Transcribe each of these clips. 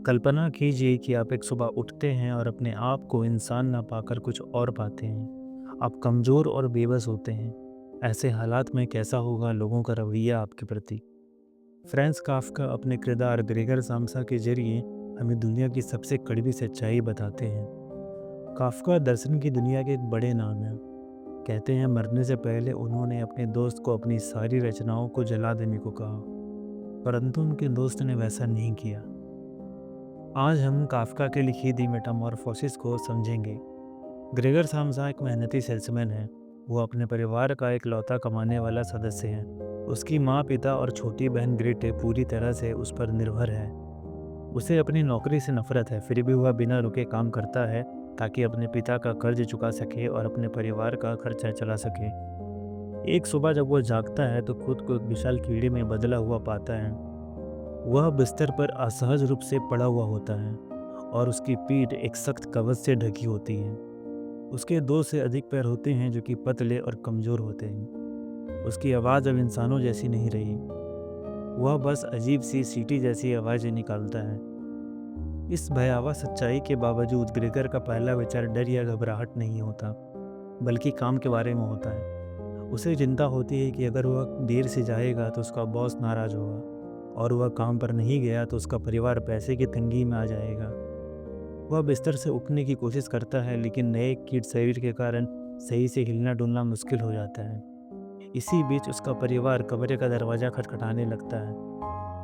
कल्पना कीजिए कि आप एक सुबह उठते हैं और अपने आप को इंसान ना पाकर कुछ और पाते हैं। आप कमज़ोर और बेबस होते हैं। ऐसे हालात में कैसा होगा लोगों का रवैया आपके प्रति? फ्रांज काफ्का अपने किरदार ग्रेगर साम्सा के ज़रिए हमें दुनिया की सबसे कड़वी सच्चाई बताते हैं। काफ्का दर्शन की दुनिया के एक बड़े नाम हैं। कहते हैं मरने से पहले उन्होंने अपने दोस्त को अपनी सारी रचनाओं को जला देने को कहा, परंतु उनके दोस्त ने वैसा नहीं किया। आज हम काफ्का की लिखी दी मेटामॉर्फोसिस को समझेंगे। ग्रेगर सामसा एक मेहनती सेल्समैन है। वो अपने परिवार का एक लौता कमाने वाला सदस्य है। उसकी माँ, पिता और छोटी बहन ग्रेटे पूरी तरह से उस पर निर्भर है। उसे अपनी नौकरी से नफरत है, फिर भी वह बिना रुके काम करता है ताकि अपने पिता का कर्ज चुका सके और अपने परिवार का खर्चा चला सके। एक सुबह जब वह जागता है तो खुद को एक विशाल कीड़े में बदला हुआ पाता है। वह बिस्तर पर असहज रूप से पड़ा हुआ होता है और उसकी पीठ एक सख्त कवच से ढकी होती है। उसके 2 से अधिक पैर होते हैं जो कि पतले और कमज़ोर होते हैं। उसकी आवाज़ अब इंसानों जैसी नहीं रही। वह बस अजीब सी सीटी जैसी आवाज़ें निकालता है। इस भयावह सच्चाई के बावजूद ग्रेगर का पहला विचार डर या घबराहट नहीं होता, बल्कि काम के बारे में होता है। उसे चिंता होती है कि अगर वह देर से जाएगा तो उसका बॉस नाराज़ होगा और वह काम पर नहीं गया तो उसका परिवार पैसे की तंगी में आ जाएगा। वह बिस्तर से उठने की कोशिश करता है, लेकिन नए कीट शरीर के कारण सही से हिलना डुलना मुश्किल हो जाता है। इसी बीच उसका परिवार कमरे का दरवाज़ा खटखटाने लगता है।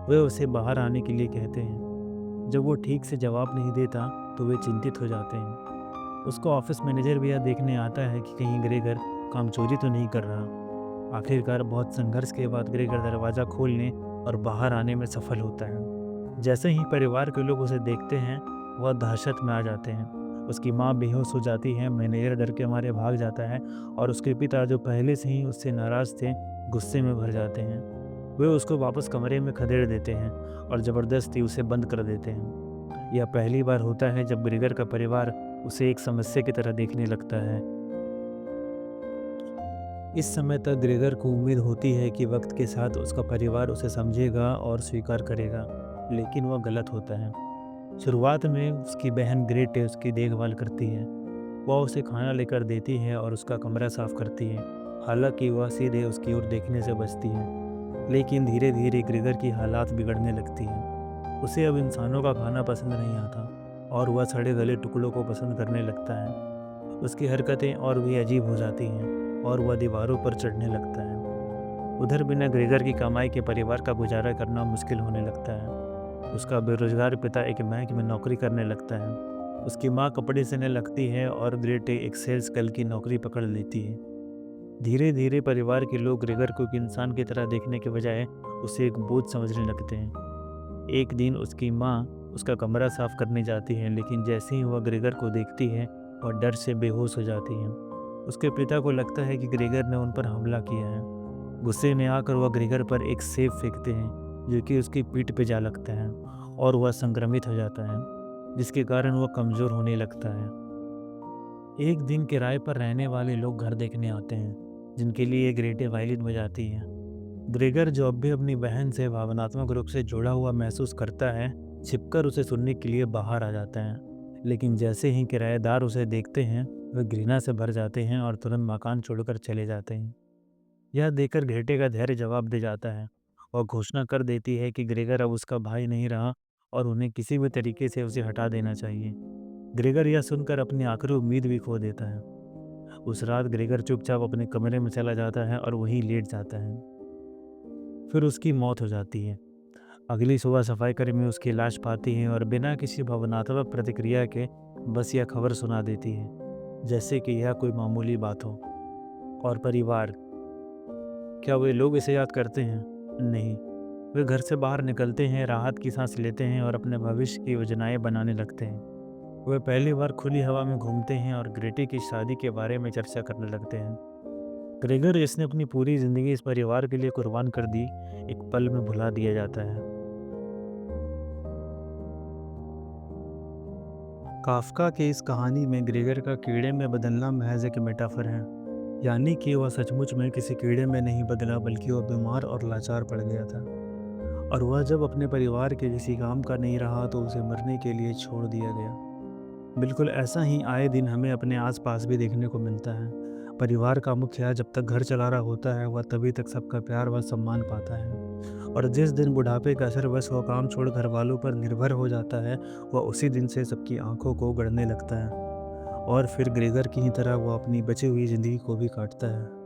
वे उसे बाहर आने के लिए कहते हैं। जब वो ठीक से जवाब नहीं देता तो वे चिंतित हो जाते हैं। उसको ऑफिस मैनेजर भी यह देखने आता है कि कहीं ग्रेगर काम चोरी तो नहीं कर रहा। आखिरकार बहुत संघर्ष के बाद ग्रेगर दरवाज़ा खोलने और बाहर आने में सफल होता है। जैसे ही परिवार के लोग उसे देखते हैं, वह दहशत में आ जाते हैं। उसकी माँ बेहोश हो जाती है, मैनेजर डर के मारे भाग जाता है और उसके पिता, जो पहले से ही उससे नाराज़ थे, गुस्से में भर जाते हैं। वे उसको वापस कमरे में खदेड़ देते हैं और ज़बरदस्ती उसे बंद कर देते हैं। यह पहली बार होता है जब ग्रेगर का परिवार उसे एक समस्या की तरह देखने लगता है। इस समय तक ग्रेगर को उम्मीद होती है कि वक्त के साथ उसका परिवार उसे समझेगा और स्वीकार करेगा, लेकिन वह गलत होता है। शुरुआत में उसकी बहन ग्रेटे उसकी देखभाल करती है। वह उसे खाना लेकर देती है और उसका कमरा साफ करती है, हालांकि वह सीधे उसकी ओर देखने से बचती है। लेकिन धीरे धीरे ग्रेगर की हालात बिगड़ने लगती हैं। उसे अब इंसानों का खाना पसंद नहीं आता और वह सड़े गले टुकड़ों को पसंद करने लगता है। उसकी हरकतें और भी अजीब हो जाती हैं और वह दीवारों पर चढ़ने लगता है। उधर बिना ग्रेगर की कमाई के परिवार का गुजारा करना मुश्किल होने लगता है। उसका बेरोजगार पिता एक बैंक में नौकरी करने लगता है। उसकी माँ कपड़े सिलने लगती है और ग्रेटे एक सेल्स गर्ल की नौकरी पकड़ लेती है। धीरे धीरे परिवार के लोग ग्रेगर को एक इंसान की तरह देखने के बजाय उसे एक बोझ समझने लगते हैं। एक दिन उसकी माँ उसका कमरा साफ करने जाती है, लेकिन जैसे ही वह ग्रेगर को देखती है, वह डर से बेहोश हो जाती है। उसके पिता को लगता है कि ग्रेगर ने उन पर हमला किया है। गुस्से में आकर वह ग्रेगर पर एक सेब फेंकते हैं, जो कि उसकी पीठ पे जा लगता है और वह संक्रमित हो जाता है, जिसके कारण वह कमज़ोर होने लगता है। एक दिन किराए पर रहने वाले लोग घर देखने आते हैं, जिनके लिए ग्रेटे वायलिन बजाती है। ग्रेगर, जो अब भी अपनी बहन से भावनात्मक रूप से जुड़ा हुआ महसूस करता है, छिपकर उसे सुनने के लिए बाहर आ जाता है। लेकिन जैसे ही किराएदार उसे देखते हैं, वे घृणा से भर जाते हैं और तुरंत मकान छोड़कर चले जाते हैं। यह देखकर ग्रेटे का धैर्य जवाब दे जाता है। वह घोषणा कर देती है कि ग्रेगर अब उसका भाई नहीं रहा और उन्हें किसी भी तरीके से उसे हटा देना चाहिए। ग्रेगर यह सुनकर अपनी आखिरी उम्मीद भी खो देता है। उस रात ग्रेगर चुपचाप अपने कमरे में चला जाता है और वहीं लेट जाता है। फिर उसकी मौत हो जाती है। अगली सुबह सफाईकर्मी उसकी लाश पाती हैं और बिना किसी भावनात्मक प्रतिक्रिया के बस यह खबर सुना देती है, जैसे कि यह कोई मामूली बात हो। और परिवार, क्या वे लोग इसे याद करते हैं? नहीं। वे घर से बाहर निकलते हैं, राहत की सांस लेते हैं और अपने भविष्य की योजनाएं बनाने लगते हैं। वे पहली बार खुली हवा में घूमते हैं और ग्रेटी की शादी के बारे में चर्चा करने लगते हैं। ग्रेगर, जिसने अपनी पूरी जिंदगी इस परिवार के लिए कुर्बान कर दी, एक पल में भुला दिया जाता है। काफ्का की इस कहानी में ग्रेगर का कीड़े में बदलना महज एक मेटाफर है। यानी कि वह सचमुच में किसी कीड़े में नहीं बदला, बल्कि वह बीमार और लाचार पड़ गया था। और वह जब अपने परिवार के किसी काम का नहीं रहा तो उसे मरने के लिए छोड़ दिया गया। बिल्कुल ऐसा ही आए दिन हमें अपने आस-पास भी देखने को मिलता है। परिवार का मुखिया जब तक घर चला रहा होता है, वह तभी तक सबका प्यार व सम्मान पाता है। और जिस दिन बुढ़ापे का असरवश वह काम छोड़ घरवालों पर निर्भर हो जाता है, वह उसी दिन से सबकी आँखों को गड़ने लगता है और फिर ग्रेगर की ही तरह वो अपनी बची हुई ज़िंदगी को भी काटता है।